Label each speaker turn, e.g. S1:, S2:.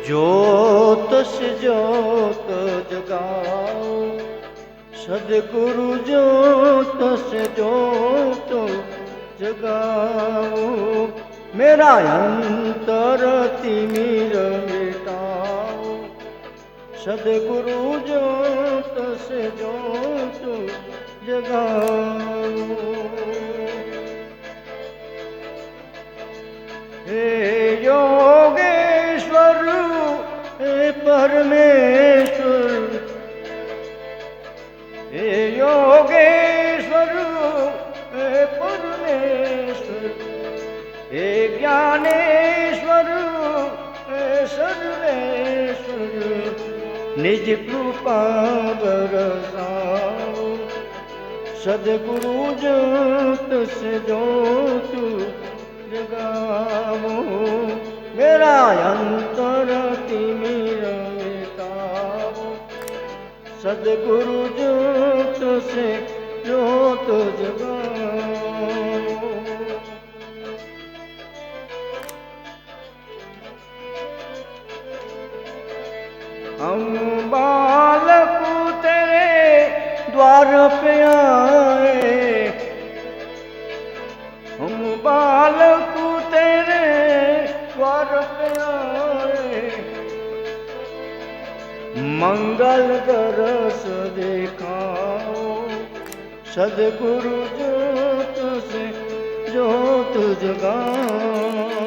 S1: ज्योत से ज्योत जगाओ, सदगुरु ज्योत से ज्योत जगाओ। मेरा अंतर तिमिर मिटाओ, सदगुरु ज्योत से ज्योत जगाओ। हे योगेश्वर, हे परमेश्वर, हे योगेश्वर, हे परमेश्वर, हे ज्ञानेश्वर, हे सर्वेश्वर, निज कृपा बरसाओ, सदगुरु ज्योत से ज्योत जगाओ। मेरा अंतर तिमिर मिटाओ, सदगुरु ज्योत से ज्योत जगाओ। हम बालक तेरे द्वार पे आए, हम बालक तेरे द्वार पे आए, मंगल दरस दिखाओ, सदगुरु ज्योत से ज्योत जगाओ।